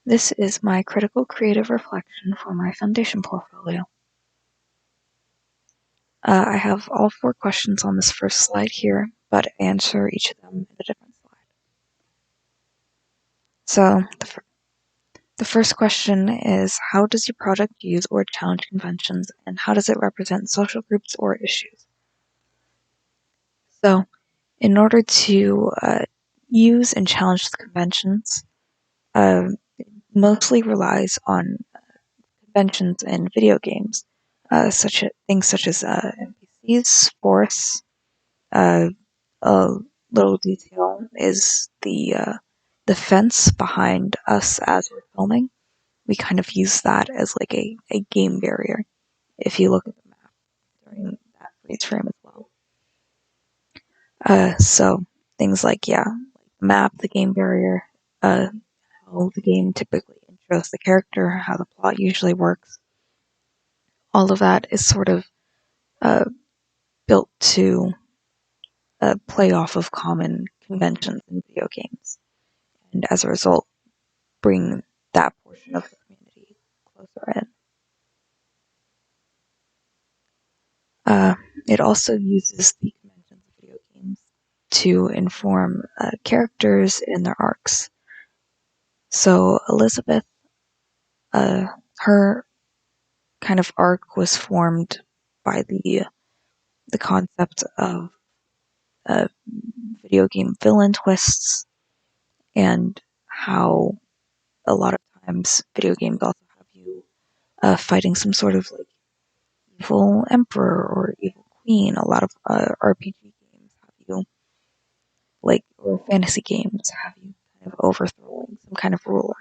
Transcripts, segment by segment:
This is my critical creative reflection for my foundation portfolio. I have all 4 questions on this first slide here, but answer each of them in a different slide. So, the first question is, how does your project use or challenge conventions, and how does it represent social groups or issues? So, in order to use and challenge the conventions, it mostly relies on conventions in video games, things such as NPCs, forests. A little detail is the fence behind us as we're filming. We kind of use that as like a game barrier. If you look at the map during that freeze frame as well. So things like the map, the game barrier, how the game typically intros the character, how the plot usually works. All of that is sort of built to play off of common conventions in video games, and as a result, bring that portion of the community closer in. It also uses the conventions of video games to inform characters in their arcs. So Elizabeth, her kind of arc was formed by the concept of video game villain twists, and how a lot of times video games also have you fighting some sort of like evil emperor or evil queen. A lot of RPG games have you or fantasy games have you kind of overthrowing some kind of ruler.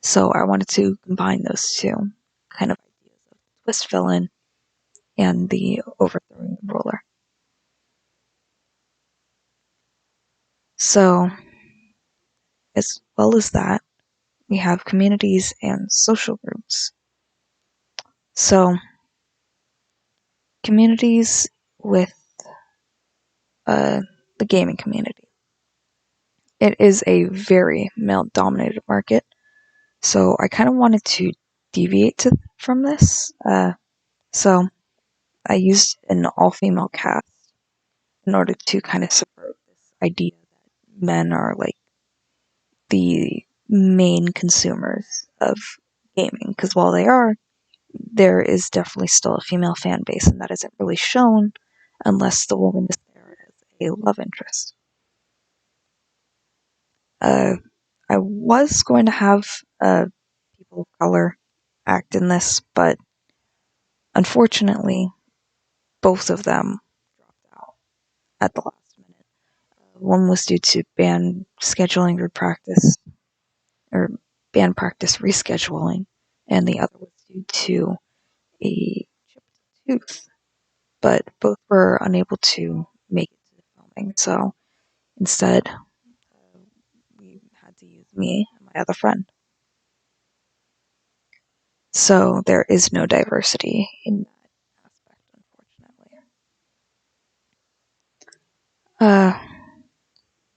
So I wanted to combine those two kind of ideas of the twist villain and the overthrowing ruler. So, as well as that, we have communities and social groups. So, communities with the gaming community. It is a very male-dominated market, so I kind of wanted to deviate from this. So, I used an all-female cast in order to kind of subvert this idea that men are like the main consumers of gaming, because while they are, there is definitely still a female fan base, and that isn't really shown unless the woman is there as a love interest. I was going to have people of color act in this, but unfortunately, both of them dropped out at the last minute. One was due to band scheduling repractice, or band practice rescheduling, and the other was due to a chipped tooth. But both were unable to make it to the filming, so instead, we had to use me and my other friend. So there is no diversity in that aspect, unfortunately.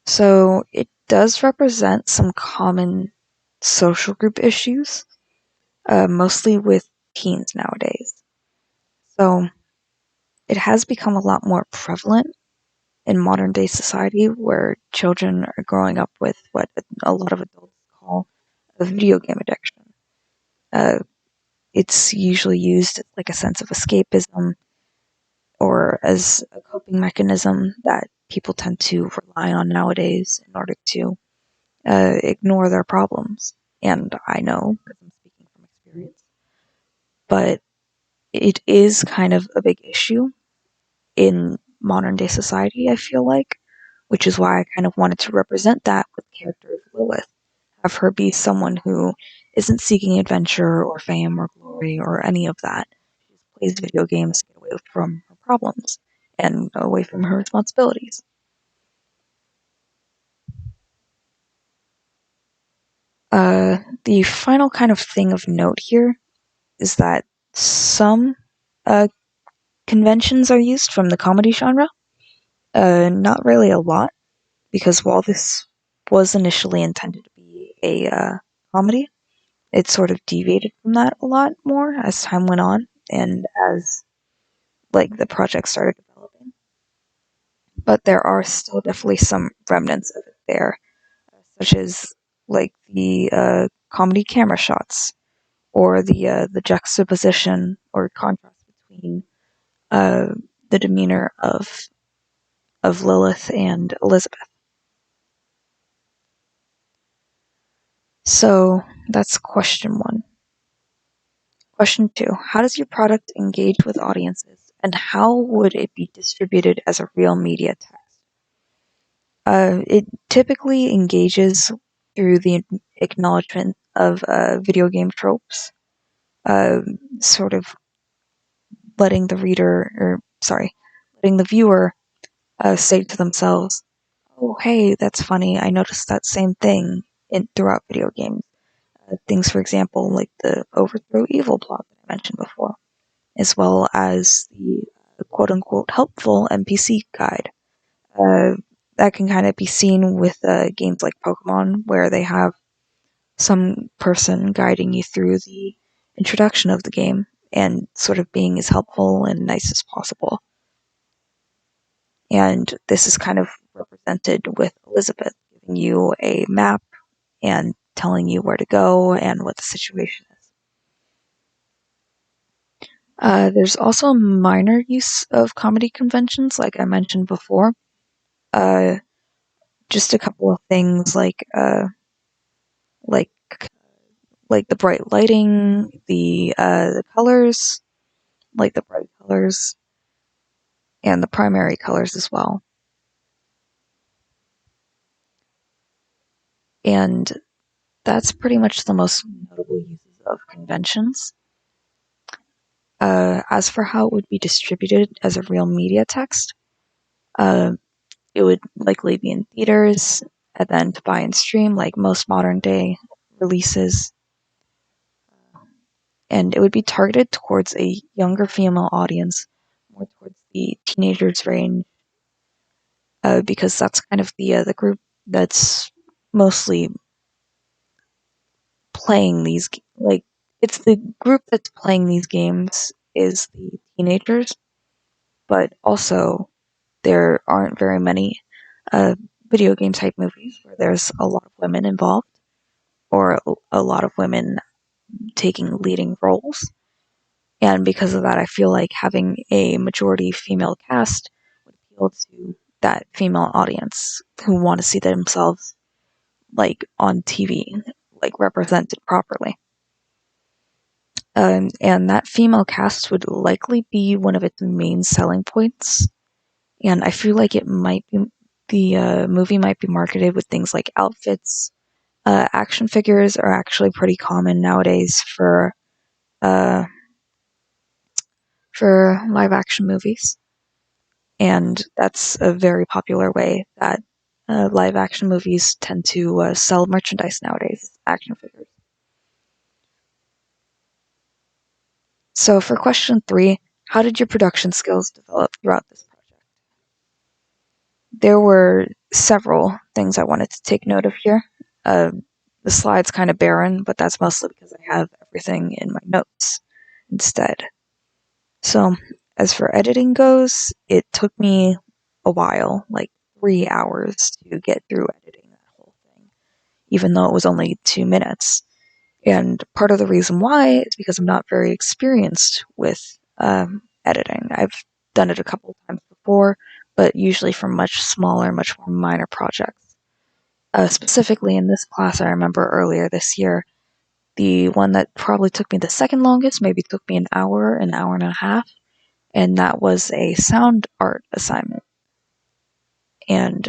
So it does represent some common social group issues, mostly with teens nowadays. So it has become a lot more prevalent in modern day society, where children are growing up with what a lot of adults call a video game addiction. It's usually used as like a sense of escapism, or as a coping mechanism that people tend to rely on nowadays in order to ignore their problems. And I know, because I'm speaking from experience, but it is kind of a big issue in modern day society, I feel like, which is why I kind of wanted to represent that with the character of Lilith. Have her be someone who isn't seeking adventure or fame or glory or any of that. She just plays video games to get away from her problems and away from her responsibilities. The final kind of thing of note here is that some conventions are used from the comedy genre. Not really a lot, because while this was initially intended to be a comedy, it sort of deviated from that a lot more as time went on and as like the project started developing. But there are still definitely some remnants of it there, such as like the comedy camera shots or the juxtaposition or contrast between uh, the demeanor of Lilith and Elizabeth. So that's question one. Question two, how does your product engage with audiences, and how would it be distributed as a real media text? It typically engages through the acknowledgement of video game tropes, uh, sort of letting the reader, or sorry, letting the viewer say to themselves, "Oh, hey, that's funny. I noticed that same thing throughout video games." Things, for example, like the overthrow evil plot that I mentioned before, as well as the quote-unquote helpful NPC guide. Uh, that can kind of be seen with games like Pokemon, where they have some person guiding you through the introduction of the game and sort of being as helpful and nice as possible. And this is kind of represented with Elizabeth, giving you a map and telling you where to go and what the situation is. There's also a minor use of comedy conventions, like I mentioned before. Just a couple of things like like the bright lighting, the colors, like the bright colors, and the primary colors as well. And that's pretty much the most notable uses of conventions. As for how it would be distributed as a real media text, uh, it would likely be in theaters and then to buy and stream, like most modern day releases. And it would be targeted towards a younger female audience, more towards the teenagers range, because that's kind of the group that's mostly playing these, like, it's the group that's playing these games is the teenagers, but also there aren't very many uh, video game type movies where there's a lot of women involved or a lot of women taking leading roles. And because of that, I feel like having a majority female cast would appeal to that female audience who want to see themselves like on TV, like represented properly. And that female cast would likely be one of its main selling points. And I feel like it might be the movie might be marketed with things like outfits. Action figures are actually pretty common nowadays uh, for live action movies, and that's a very popular way that live action movies tend to sell merchandise nowadays. Action figures. So for question three, how did your production skills develop throughout this project? There were several things I wanted to take note of here. Uh, the slide's kind of barren, but that's mostly because I have everything in my notes instead. So, as for editing goes, it took me a while, like 3 hours to get through editing that whole thing, even though it was only 2 minutes. And part of the reason why is because I'm not very experienced with editing. I've done it a couple of times before, but usually for much smaller, much more minor projects. Specifically in this class, I remember earlier this year, the one that probably took me the second longest, maybe took me an hour and a half, and that was a sound art assignment. And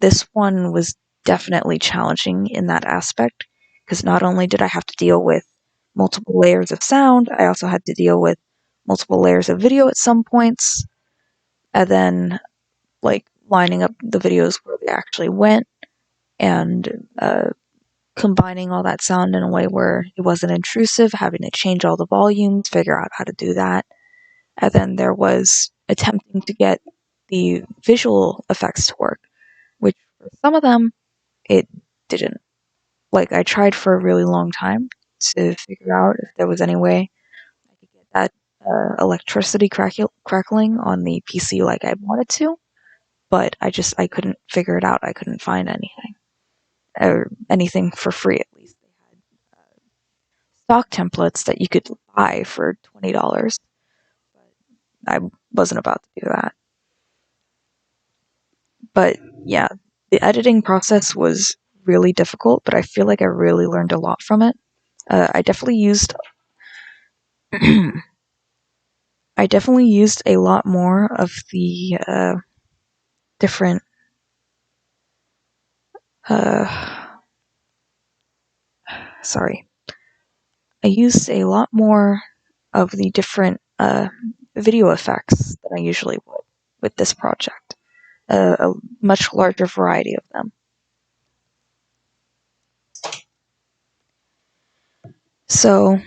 this one was definitely challenging in that aspect, because not only did I have to deal with multiple layers of sound, I also had to deal with multiple layers of video at some points, and then like lining up the videos where they actually went, and combining all that sound in a way where it wasn't intrusive, having to change all the volumes, figure out how to do that. And then there was attempting to get the visual effects to work, which for some of them, it didn't. Like, I tried for a really long time, to figure out if there was any way I could get that electricity crackling on the PC like I wanted to, but I couldn't figure it out. I couldn't find anything, or anything for free at least. They had stock templates that you could buy for $20, but I wasn't about to do that. But yeah, the editing process was really difficult, but I feel like I really learned a lot from it. I definitely used I definitely used a lot more of the different sorry. I used a lot more of the different video effects than I usually would with this project. A much larger variety of them. So,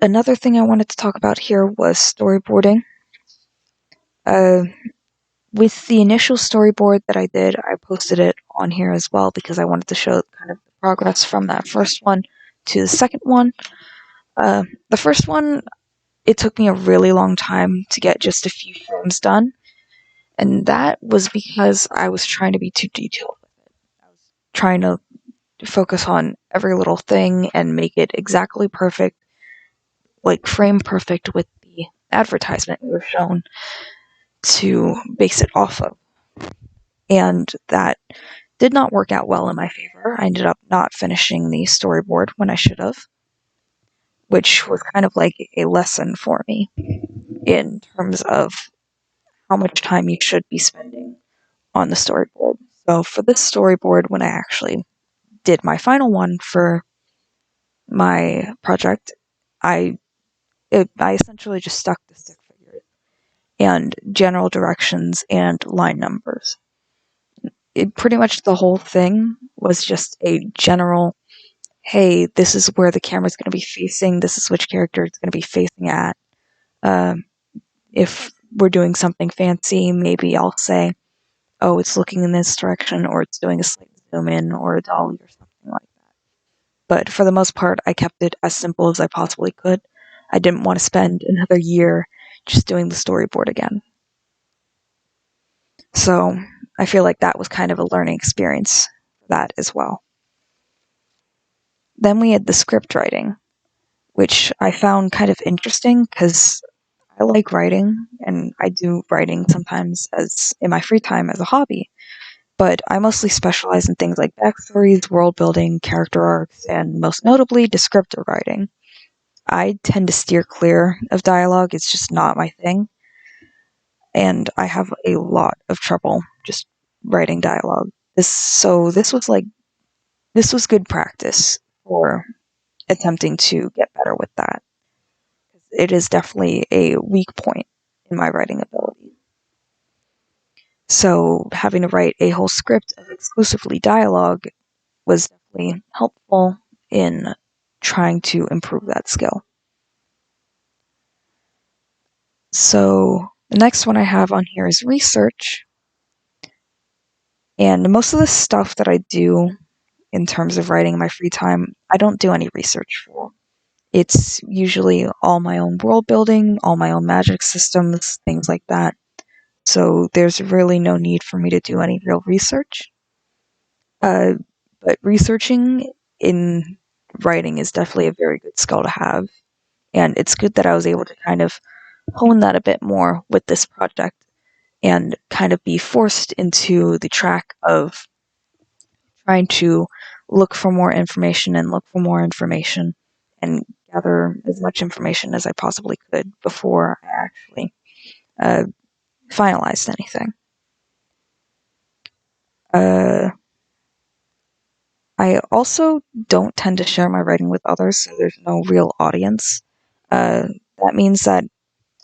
another thing I wanted to talk about here was storyboarding. With the initial storyboard that I did, I posted it on here as well because I wanted to show kind of the progress from that first one to the second one. The first one, it took me a really long time to get just a few frames done, and that was because I was trying to be too detailed with it. I was trying to focus on every little thing and make it exactly perfect, like frame perfect with the advertisement we were shown to base it off of. And that did not work out well in my favor. I ended up not finishing the storyboard when I should have, which was kind of like a lesson for me in terms of how much time you should be spending on the storyboard. So for this storyboard, when I actually did my final one for my project, I essentially just stuck to stick figures and general directions and line numbers. Pretty much the whole thing was just a general, hey, this is where the camera's going to be facing, this is which character it's going to be facing at. If we're doing something fancy, maybe I'll say, oh, it's looking in this direction, or it's doing a slight zoom in, or a dolly, or something like that. But for the most part, I kept it as simple as I possibly could. I didn't want to spend another year just doing the storyboard again. So I feel like that was kind of a learning experience for that as well. Then we had the script writing, which I found kind of interesting because I like writing, and I do writing sometimes as in my free time as a hobby. But I mostly specialize in things like backstories, world building, character arcs, and most notably, descriptive writing. I tend to steer clear of dialogue, it's just not my thing. And I have a lot of trouble just writing dialogue. This was good practice for attempting to get better with that. It is definitely a weak point in my writing ability. So having to write a whole script of exclusively dialogue was definitely helpful in trying to improve that skill. So the next one I have on here is research. And most of the stuff that I do in terms of writing in my free time, I don't do any research for. It's usually all my own world building, all my own magic systems, things like that. So there's really no need for me to do any real research. But researching in writing is definitely a very good skill to have. And it's good that I was able to kind of hone that a bit more with this project and kind of be forced into the track of trying to look for more information and look for more information and gather as much information as I possibly could before I actually finalized anything. I also don't tend to share my writing with others, so there's no real audience. That means that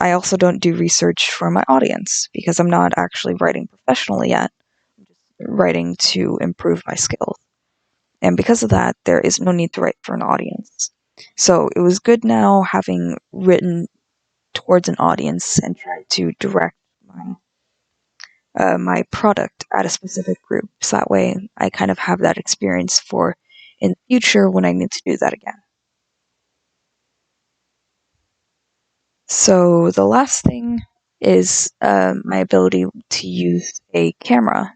I also don't do research for my audience because I'm not actually writing professionally yet. I'm just writing to improve my skills. And because of that, there is no need to write for an audience. So it was good now having written towards an audience and tried to direct my product at a specific group. So that way I kind of have that experience for in the future when I need to do that again. So the last thing is my ability to use a camera,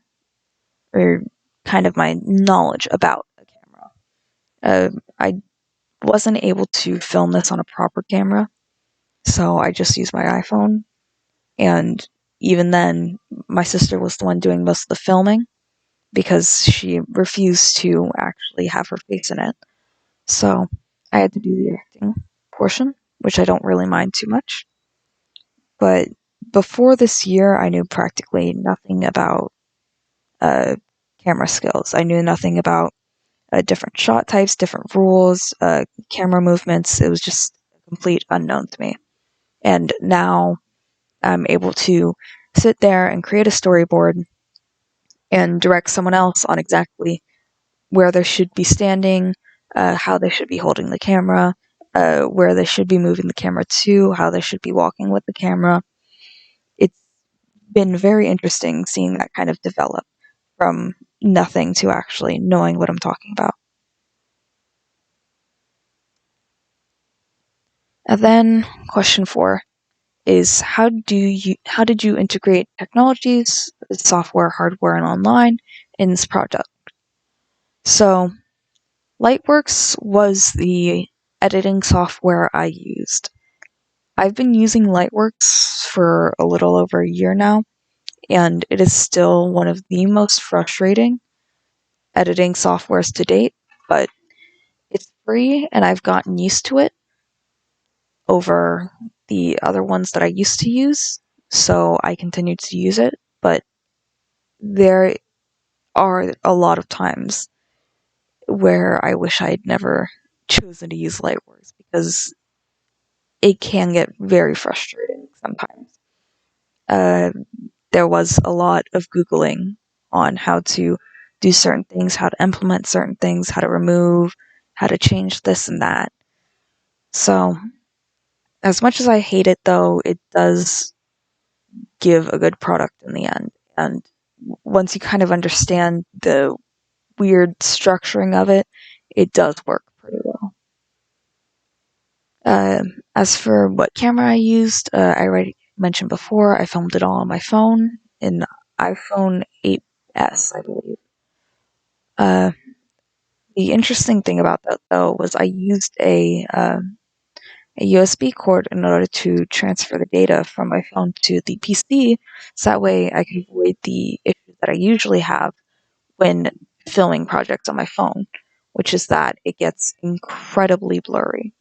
or kind of my knowledge about a camera. I wasn't able to film this on a proper camera, so I just used my iPhone, and even then, my sister was the one doing most of the filming because she refused to actually have her face in it. So I had to do the acting portion, which I don't really mind too much. But before this year, I knew practically nothing about uh, camera skills. I knew nothing about different shot types, different rules, camera movements. It was just a complete unknown to me. And now I'm able to sit there and create a storyboard and direct someone else on exactly where they should be standing, how they should be holding the camera, where they should be moving the camera to, how they should be walking with the camera. It's been very interesting seeing that kind of develop from nothing to actually knowing what I'm talking about. And then question 4 is how did you integrate technologies, software, hardware, and online in this project? So Lightworks was the editing software I used. I've been using Lightworks for a little over a year now, and it is still one of the most frustrating editing softwares to date, but it's free and I've gotten used to it over the other ones that I used to use, so I continue to use it, but there are a lot of times where I wish I'd never chosen to use Lightworks because it can get very frustrating sometimes. Uh, there was a lot of Googling on how to do certain things, how to implement certain things, how to remove, how to change this and that. So, as much as I hate it though, it does give a good product in the end. And once you kind of understand the weird structuring of it, it does work pretty well. As for what camera I used, I already mentioned before, I filmed it all on my phone, in iPhone 8s, I believe. Uh, the interesting thing about that, though, was I used a USB cord in order to transfer the data from my phone to the PC, so that way I could avoid the issues that I usually have when filming projects on my phone, which is that it gets incredibly blurry.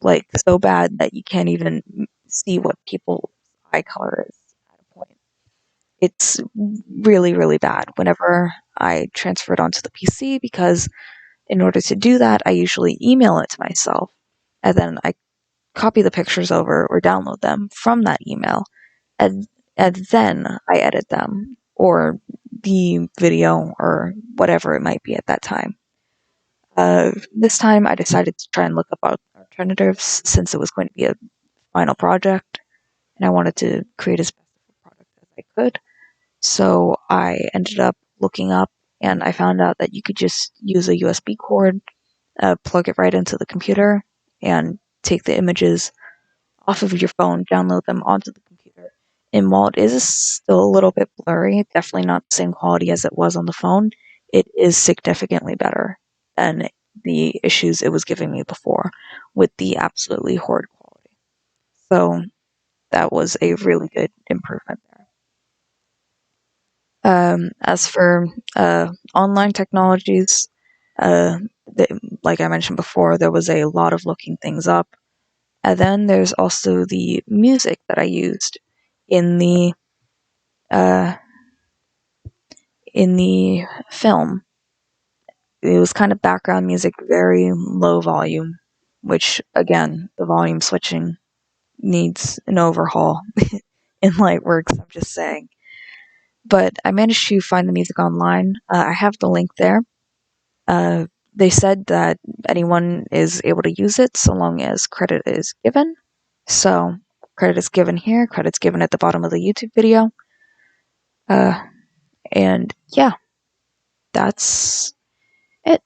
Like, so bad that you can't even see what people's eye color is at a point. It's really, really bad whenever I transfer it onto the PC because in order to do that, I usually email it to myself and then I copy the pictures over or download them from that email and then I edit them or the video or whatever it might be at that time. This time I decided to try and look up alternatives since it was going to be a final project and I wanted to create as best of a product as I could. So I ended up looking up and I found out that you could just use a USB cord, plug it right into the computer, and take the images off of your phone, download them onto the computer. And while it is still a little bit blurry, definitely not the same quality as it was on the phone, it is significantly better than the issues it was giving me before with the absolutely horrid quality. So that was a really good improvement there. As for online technologies, uh, like I mentioned before, there was a lot of looking things up. And then there's also the music that I used in the uh, in the film. It was kind of background music, very low volume, which again, the volume switching needs an overhaul in Lightworks. I'm just saying. But I managed to find the music online. I have the link there. Uh, they said that anyone is able to use it so long as credit is given. So, credit is given here, credit's given at the bottom of the YouTube video. And yeah, that's it.